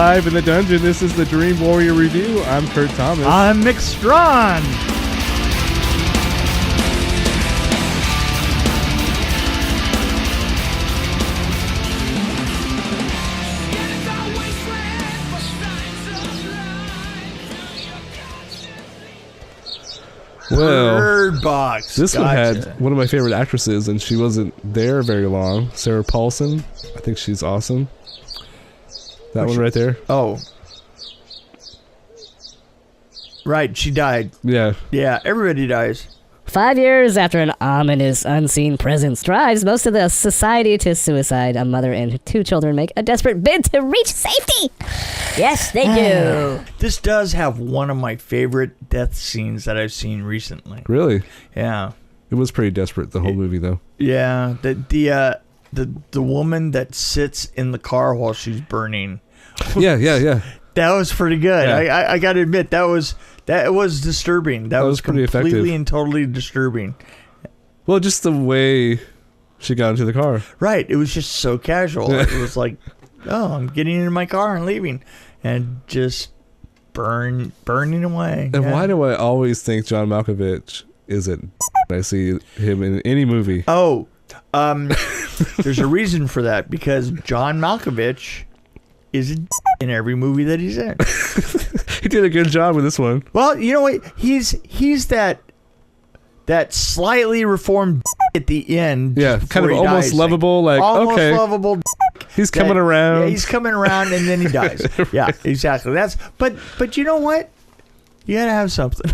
live in the dungeon. This is the Dream Warrior Review. I'm Kurt Thomas. I'm Strawn. Well, Bird Box. This one had one of my favorite actresses, and she wasn't there very long. Sarah Paulson. I think she's awesome. That one right there. Oh. Right, she died. Yeah. Yeah, everybody dies. 5 years after an ominous, unseen presence drives most of the society to suicide, a mother and 2 children make a desperate bid to reach safety. Yes, they do. This does have one of my favorite death scenes that I've seen recently. Really? Yeah. It was pretty desperate, the whole movie, though. Yeah. The woman that sits in the car while she's burning. Yeah. That was pretty good. Yeah. I got to admit, that was disturbing. That was pretty completely effective. and totally disturbing. Well, just the way she got into the car. Right. It was just so casual. It was like, oh, I'm getting into my car and leaving. And just burning away. And why do I always think John Malkovich is it? I see him in any movie. Oh, there's a reason for that. Because John Malkovich is in every movie that he's in. He did a good job with this one. Well, you know what? He's that slightly reformed at the end. Yeah, kind of almost lovable. Like, almost okay, lovable. he's coming around. Yeah, he's coming around, and then he dies. Right. Yeah, exactly. But you know what? You gotta have something.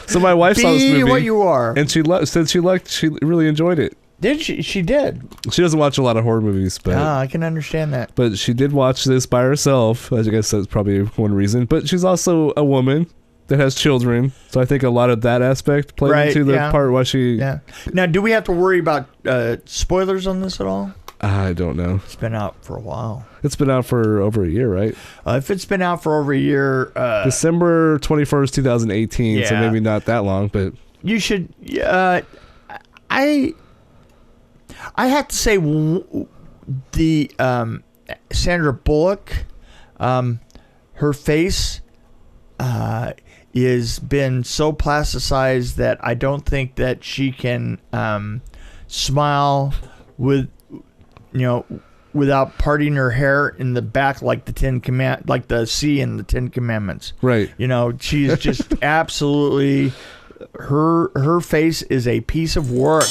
So my wife saw this movie. Be what you are, and she said she really enjoyed it. Did she? She did. She doesn't watch a lot of horror movies, but I can understand that. But she did watch this by herself. I guess that's probably one reason. But she's also a woman that has children, so I think a lot of that aspect played into the part why she. Yeah. Now, do we have to worry about spoilers on this at all? I don't know. It's been out for a while. It's been out for over a year, right? If it's been out for over a year, December 21st, 2018. Yeah. So maybe not that long, but you should. I have to say, the Sandra Bullock, her face is been so plasticized that I don't think that she can smile without parting her hair in the back like like the C in the Ten Commandments. Right. She's just absolutely her face is a piece of work.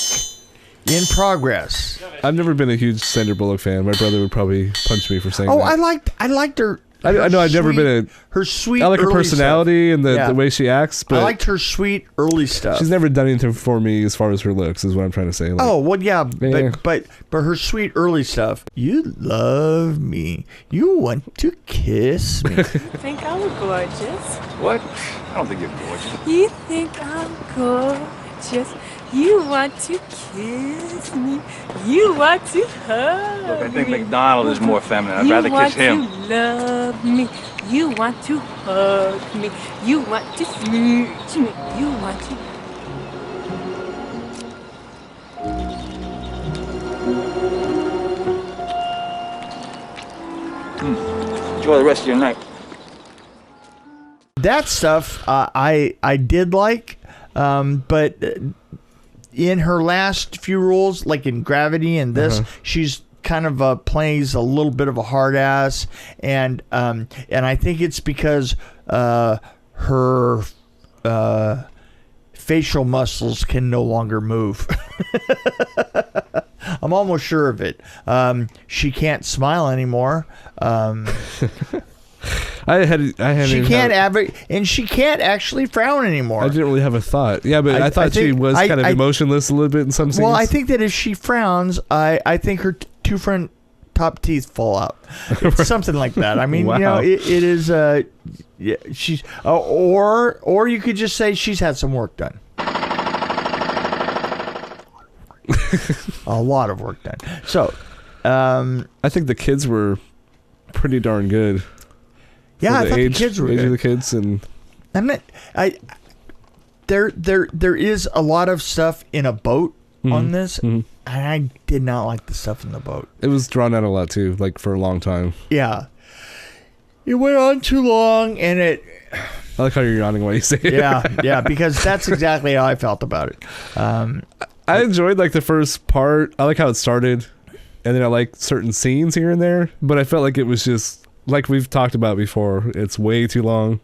In progress. I've never been a huge Sandra Bullock fan. My brother would probably punch me for saying that. I liked her. I know I've never been her sweet. I like her early personality stuff. and the way she acts. But I liked her sweet early stuff. She's never done anything for me as far as her looks. Is what I'm trying to say. Like, but her sweet early stuff. You love me. You want to kiss me. You think I'm gorgeous? What? I don't think you're gorgeous. You think I'm gorgeous? You want to kiss me. You want to hug me. Look, I think McDonald is more feminine. I'd rather kiss him. You want to love me. You want to hug me. You want to smooch me. You want to... Enjoy the rest of your night. That stuff I did like, but... in her last few roles, like in Gravity and this, she's kind of plays a little bit of a hard ass, and I think it's because her facial muscles can no longer move. I'm almost sure of it. She can't smile anymore. She can't actually frown anymore. I didn't really have a thought. Yeah, but I thought she was kind of emotionless a little bit in some scenes. Well, I think that if she frowns, I think her 2 front top teeth fall out. It's something like that. I mean, wow. it is. She's or you could just say she's had some work done. A lot of work done. So, I think the kids were pretty darn good. Yeah, I thought the kids were good. Age of the kids, and there is a lot of stuff in a boat on this. Mm-hmm. I did not like the stuff in the boat. It was drawn out a lot too, like for a long time. Yeah. It went on too long, and it... I like how you're yawning while you say it. Yeah, because that's exactly how I felt about it. I enjoyed like the first part. I like how it started, and then I like certain scenes here and there, but I felt like it was just, like we've talked about before, it's way too long.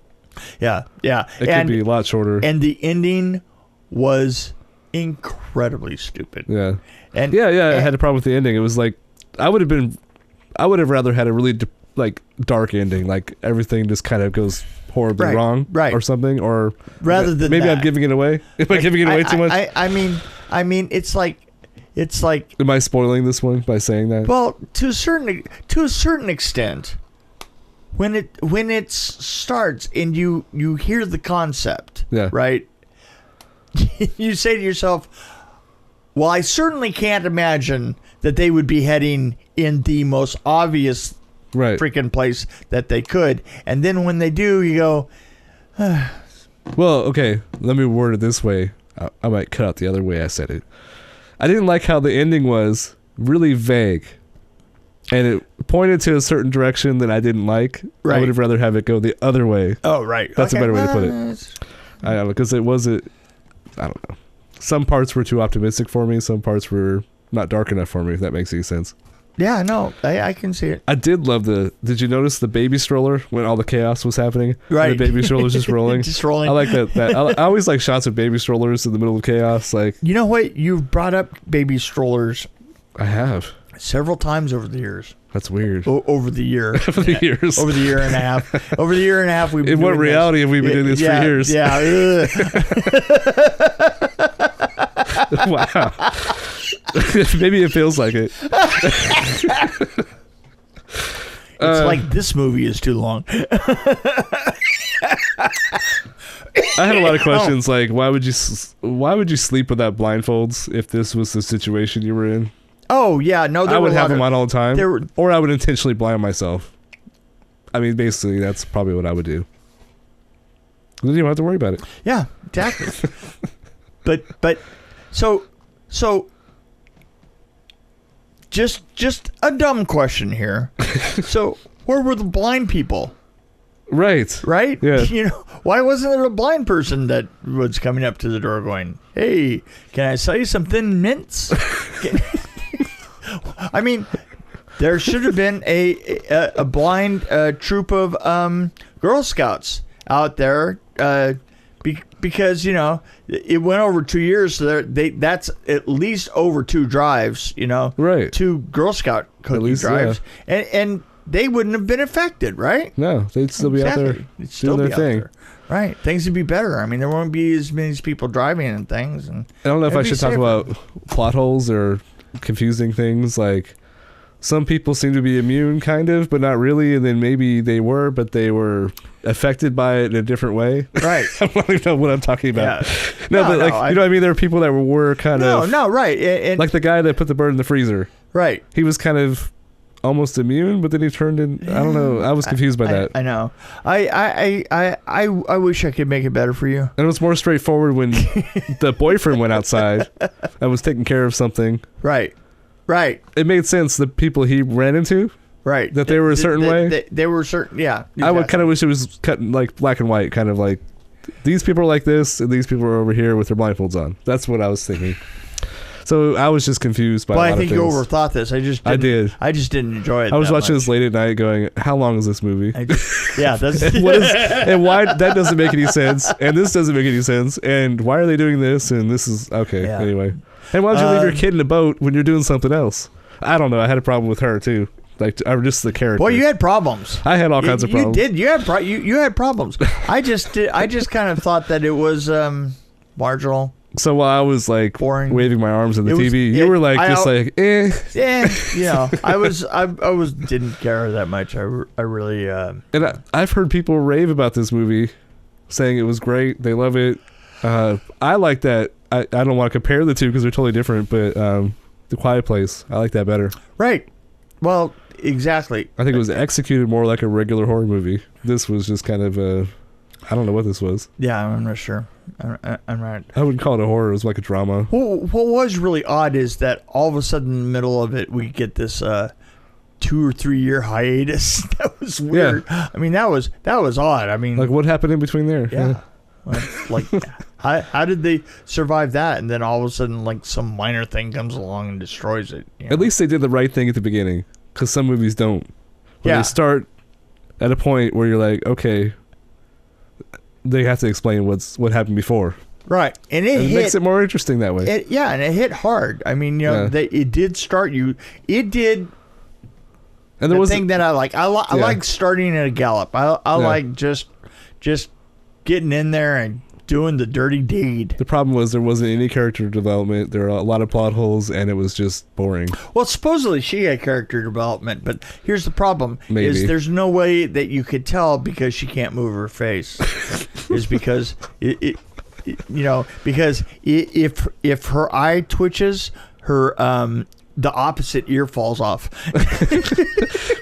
Yeah. It could be a lot shorter. And the ending was incredibly stupid. Yeah. And I had a problem with the ending. It was like, I would have rather had a really like dark ending, like everything just kind of goes horribly wrong, or something, or rather than maybe that. I'm giving it away. Am I giving it away too much? I mean, it's like. Am I spoiling this one by saying that? Well, to a certain extent, when it starts and you hear the concept, right? You say to yourself, well, I certainly can't imagine that they would be heading in the most obvious freaking place that they could. And then when they do, you go, well, okay, let me word it this way. I might cut out the other way I said it. I didn't like how the ending was really vague. And it pointed to a certain direction that I didn't like. Right. I would have rather have it go the other way. Oh, right. That's a better way to put it. I don't know, because it wasn't, I don't know. Some parts were too optimistic for me. Some parts were not dark enough for me, if that makes any sense. Yeah, no, I can see it. I did love did you notice the baby stroller when all the chaos was happening? Right. The baby stroller was just rolling. Just rolling. I like that. I always like shots of baby strollers in the middle of chaos. Like, you know what? You've brought up baby strollers. I have. Several times over the years. That's weird. Over the year. Over the years. Over the year and a half. Over the year and a half we've been in what reality have we been doing this for years? Yeah. Wow. Maybe it feels like it. It's like this movie is too long. I had a lot of questions like why would you sleep without blindfolds if this was the situation you were in? Oh yeah, no, I would have them on all the time, or I would intentionally blind myself. I mean, basically, that's probably what I would do. Then you don't have to worry about it. Yeah, exactly. but so just a dumb question here. So where were the blind people? Right. Yeah. You know, why wasn't there a blind person that was coming up to the door going, "Hey, can I sell you some Thin Mints?" I mean, there should have been a blind troop of Girl Scouts out there because, you know, it went over 2 years, so that's at least over 2 drives, you know, right? 2 Girl Scout cookie drives, and they wouldn't have been affected, right? No, they'd still be out there doing their thing. Right, things would be better. I mean, there won't be as many people driving and things. And I don't know if I should talk about plot holes or confusing things. Like, some people seem to be immune, kind of, but not really. And then maybe they were, but they were affected by it in a different way. Right. I don't even know what I'm talking about. Yeah. You know what I mean? There are people that were kind of... No, right. And like the guy that put the bird in the freezer. Right. He was kind of almost immune, but then he turned in... I don't know. I was confused by that. I know. I wish I could make it better for you. And it was more straightforward when the boyfriend went outside and was taking care of something. Right. It made sense, the people he ran into. Right. That they were a certain way. They were certain, yeah. Exactly. I would kind of wish it was cut like black and white, kind of like these people are like this and these people are over here with their blindfolds on. That's what I was thinking. So I was just confused by a lot of things. I think you overthought this. I just didn't enjoy it. I was watching this late at night going, how long is this movie? That's... and why that doesn't make any sense, and this doesn't make any sense, and why are they doing this, and this is... Okay, anyway. And why don't you leave your kid in a boat when you're doing something else? I don't know. I had a problem with her, too. Like, just the character. Well, you had problems. I had all kinds of problems. You did. You had problems. I just kind of thought that it was marginal. So while I was like boring, waving my arms at the TV, you were like eh. Yeah, you know, I was didn't care that much. I really. And I've heard people rave about this movie, saying it was great. They love it. I like that. I don't want to compare the two because they're totally different, but The Quiet Place, I like that better. Right. Well, exactly. I think it was executed more like a regular horror movie. This was just kind of a... I don't know what this was. Yeah, I'm not sure. I'm right. I wouldn't call it a horror. It was like a drama. What was really odd is that all of a sudden in the middle of it, we get this 2 or 3 year hiatus. That was weird. Yeah. I mean, that was odd. I mean, Like, what happened in between there? yeah. Like, how did they survive that? And then all of a sudden, like, some minor thing comes along and destroys it. You know? At least they did the right thing at the beginning, because some movies don't. When they start at a point where you're like, okay, they have to explain what happened before. Right, and it makes it more interesting that way. And it hit hard. I mean, you know, it did start you. It did. And there was thing that I like. I like starting at a gallop. I like just getting in there and doing the dirty deed. The problem was there wasn't any character development. There were a lot of plot holes, and it was just boring. Well, supposedly she had character development, but here's the problem: is there's no way that you could tell because she can't move her face. Is because because if her eye twitches, her the opposite ear falls off.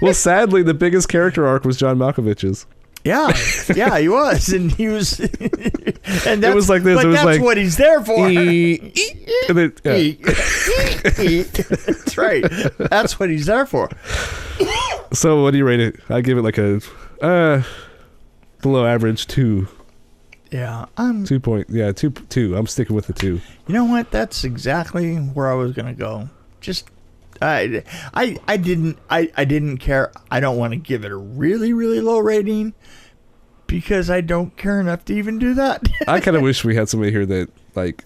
Well, sadly, the biggest character arc was John Malkovich's. Yeah, he was, and he was, and it was like this. But it was that's like what he's there for. That's right. That's what he's there for. So, what do you rate it? I give it like a below average 2. Yeah, 2 point. Yeah, 2. I'm sticking with the 2. You know what? That's exactly where I was gonna go. Just. I didn't care. I don't want to give it a really, really low rating because I don't care enough to even do that. I kind of wish we had somebody here that like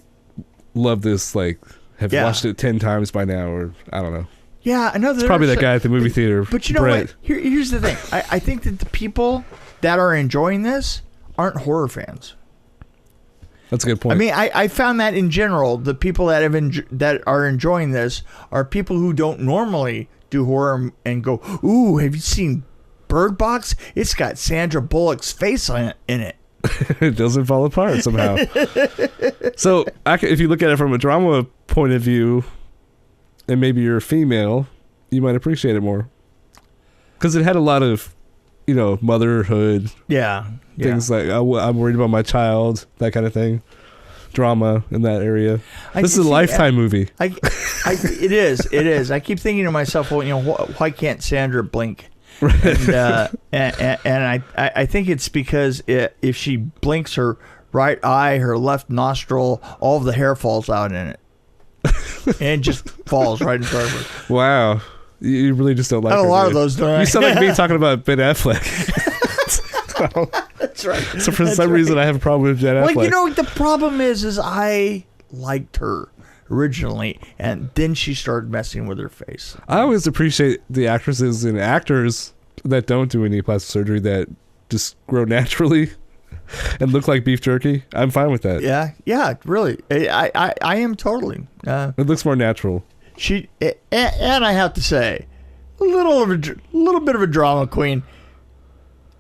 loved this, like have watched it 10 times by now, or I don't know. Yeah, I know. It's probably that guy at the movie theater. But you know what? Here's the thing. I think that the people that are enjoying this aren't horror fans. That's a good point. I mean, I found that in general, the people that that are enjoying this are people who don't normally do horror and go, "Ooh, have you seen Bird Box? It's got Sandra Bullock's face in it." It doesn't fall apart somehow. So, if you look at it from a drama point of view, and maybe you're a female, you might appreciate it more because it had a lot of, motherhood. Yeah. Things like I'm worried about my child, that kind of thing, drama in that area. This is a Lifetime movie. It is. I keep thinking to myself, well, why can't Sandra blink? And I think it's because if she blinks her right eye, her left nostril, all of the hair falls out in it, and it just falls right in front of her. Wow, you really just don't like. I have a lot of those, don't I? You sound like me talking about Ben Affleck. That's right. So for some reason, I have a problem with Ben Affleck. Well, the problem is I liked her originally, and then she started messing with her face. I always appreciate the actresses and actors that don't do any plastic surgery, that just grow naturally and look like beef jerky. I'm fine with that. Yeah, really. I am totally. It looks more natural. And I have to say, a little bit of a drama queen.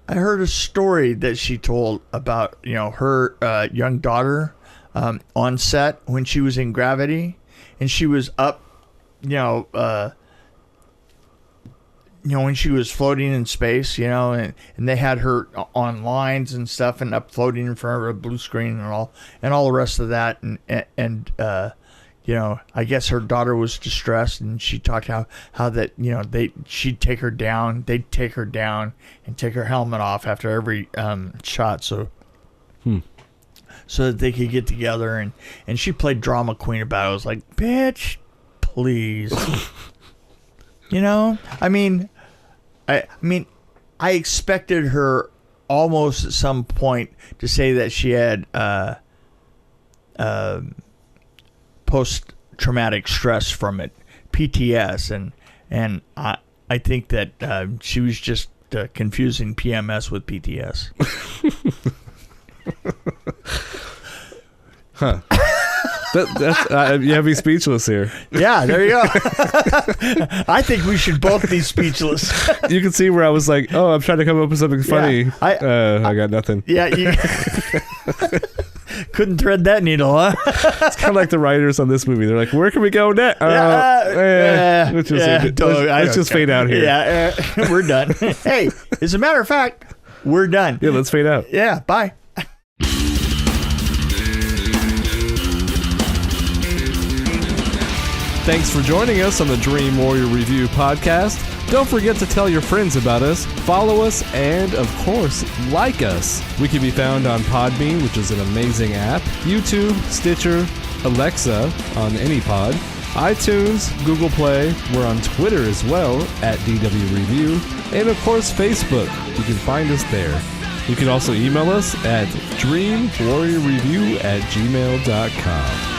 I heard a story that she told about, her young daughter on set when she was in Gravity, and she was up, when she was floating in space, and they had her on lines and stuff and up floating in front of a blue screen and all the rest of that. And I guess her daughter was distressed, and she talked how that, she'd take her down, they'd take her down and take her helmet off after every shot. So that they could get together, and she played drama queen about it. I was like, bitch, please. I expected her almost at some point to say that she had post-traumatic stress from it, PTS, and I think that she was just confusing PMS with PTS. Huh. That's you have me speechless here. Yeah, there you go. I think we should both be speechless. You can see where I was like, oh, I'm trying to come up with something funny. Yeah, I got nothing. Yeah, you couldn't thread that needle, huh? It's kind of like the writers on this movie. They're like, where can we go next? Let's just fade out here. Yeah, we're done. Hey, as a matter of fact, we're done. Yeah, let's fade out. Yeah, bye. Thanks for joining us on the Dream Warrior Review podcast. Don't forget to tell your friends about us, follow us, and, of course, like us. We can be found on Podbean, which is an amazing app, YouTube, Stitcher, Alexa on any pod, iTunes, Google Play. We're on Twitter as well, at DW Review, and, of course, Facebook. You can find us there. You can also email us at dreamwarriorreview@gmail.com.